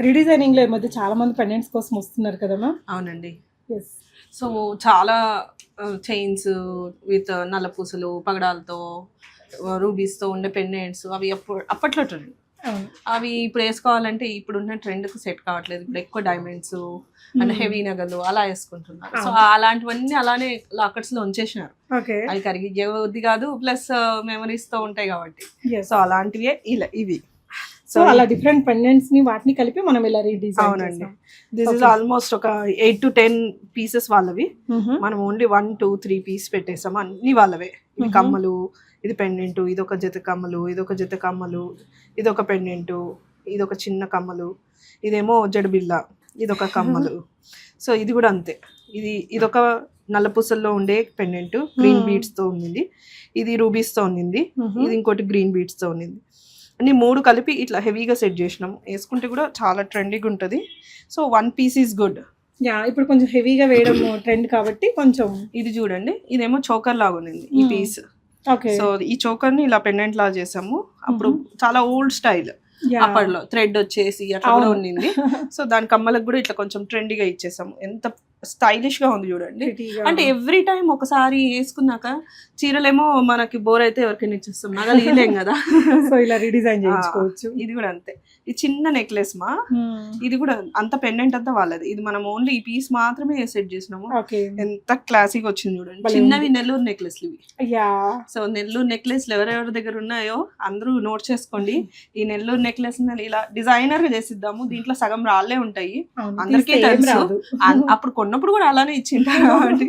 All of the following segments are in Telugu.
రీడిజైనింగ్ లో ఈ మధ్య చాలా మంది పెండెంట్స్ కోసం వస్తున్నారు కదా మ్యామ్. అవునండి. ఎస్. సో చాలా చైన్స్ విత్ నల్లపూసలు పగడాలతో రూబీస్తో ఉండే పెండెంట్స్ అవి అప్పట్లో ట్రెండ్. అవి ఇప్పుడు వేసుకోవాలంటే ఇప్పుడున్న ట్రెండ్కి సెట్ కావట్లేదు. ఇప్పుడు ఎక్కువ డైమండ్స్ అండ్ హెవీ నగలు అలా వేసుకుంటున్నారు. సో అలాంటివన్నీ అలానే లాకెట్స్లో ఉంచేసినారు. అవి కరిగి వద్ది కాదు, ప్లస్ మెమరీస్తో ఉంటాయి కాబట్టి. సో అలాంటివే ఇవి. సో అలా డిఫరెంట్ పెండెంట్స్ ని వాటిని కలిపి మనం ఇలా రీడిజైన్. అవునండి. దిస్ ఇస్ ఆల్మోస్ట్ ఒక 8 to 10 పీసెస్ వాళ్ళవి. మనం ఓన్లీ 1, 2, 3 పీస్ పెట్టేసాము. అన్ని వాళ్ళవే. ఇవి కమ్మలు, ఇది పెండెంట్, ఇది ఒక జత కమ్మలు, ఇది ఒక జత కమ్మలు, ఇది ఒక పెండెంట్, ఇది ఒక చిన్న కమ్మలు, ఇదేమో జడబిల్ల, ఇది ఒక కమ్మలు. సో ఇది కూడా అంతే. ఇదొక నల్లపూసల్లో ఉండే పెండెంట్ గ్రీన్ బీడ్స్ తో ఉండింది. ఇది రూబీస్ తో ఉండింది. ఇది ఇంకోటి గ్రీన్ బీడ్స్ తో ఉండింది. అన్ని 3 కలిపి ఇట్లా హెవీగా సెట్ చేసినాం. వేసుకుంటే కూడా చాలా ట్రెండీగా ఉంటుంది. So 1 piece is good. ఇప్పుడు కొంచెం హెవీగా వేయడం ట్రెండ్ కాబట్టి కొంచెం. ఇది చూడండి, ఇదేమో చోకర్ లాగా ఉంది ఈ పీస్. సో ఈ చోకర్ ని ఇలా పెండెంట్ లాగా చేసాము. అప్పుడు చాలా ఓల్డ్ స్టైల్, అప్పట్లో థ్రెడ్ వచ్చేసి అట్లా కూడా ఉండింది. సో దాని కమ్మలకు కూడా ఇట్లా కొంచెం ట్రెండీగా ఇచ్చేసాము. ఎంత స్టైలిష్ గా ఉంది చూడండి. అంటే ఎవ్రీ టైం ఒకసారి వేసుకున్నాక చీరలేమో మనకి బోర్ అయితే ఎవరికైనా ఇచ్చేస్తాం, నగలు ఇవ్వలేం కదా. సో ఇలా రీడిజైన్ చేసుకోవచ్చు. ఇది కూడా అంతే. ఇది చిన్న నెక్లెస్ మా, ఇది కూడా అంత పెండెంట్ అంతా వాళ్ళది. ఇది మనం ఓన్లీ ఈ పీస్ మాత్రమే సెట్ చేసినాము. ఎంత క్లాసిక్ వచ్చింది చూడండి. చిన్నవి నెల్లూరు నెక్లెస్లు ఇవి. సో నెల్లూరు నెక్లెస్లు ఎవరెవరి దగ్గర ఉన్నాయో అందరూ నోట్ చేసుకోండి. ఈ నెల్లూరు నెక్లెస్ ఇలా డిజైనర్ గా చేసిద్దాము. దీంట్లో సగం రాళ్ళే ఉంటాయి, అందరికీ తెలుసు. అప్పుడు కొన్నప్పుడు కూడా అలానే ఇచ్చింటారు కాబట్టి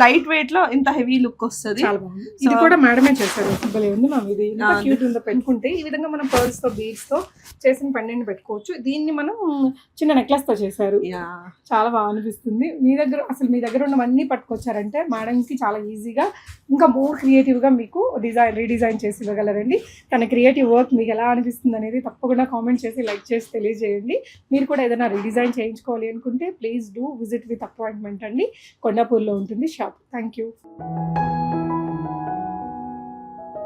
లైట్ వెయిట్ లో ఇంత హెవీ లుక్ వస్తుంది. ఇది కూడా మేడమే చేశారు. ఉంది మ్యామ్. ఇది క్యూట్ ఉందో పెట్టుకుంటే ఈ విధంగా మనం పర్ల్స్ తో బీడ్స్ తో చేసిన పెండెంట్ పెట్టుకోవచ్చు. దీన్ని మనం చిన్న నెక్లెస్ తో చేశారు. చాలా బాగా అనిపిస్తుంది. మీ దగ్గర ఉన్నవన్నీ పట్టుకొచ్చారంటే మేడం కి చాలా ఈజీగా ఇంకా మోర్ క్రియేటివ్ గా మీకు రీడిజైన్ చేసి ఇవ్వగలరండి. తన క్రియేటివ్ వర్క్ మీకు ఎలా అనిపిస్తుంది అనేది తప్పకుండా కామెంట్ చేసి లైక్ చేసి తెలియజేయండి. మీరు కూడా ఏదైనా రీడిజైన్ చేయించుకోవాలి అనుకుంటే please do visit with appointment అండి. కొండాపూర్లో ఉంటుంది షాప్. Thank you.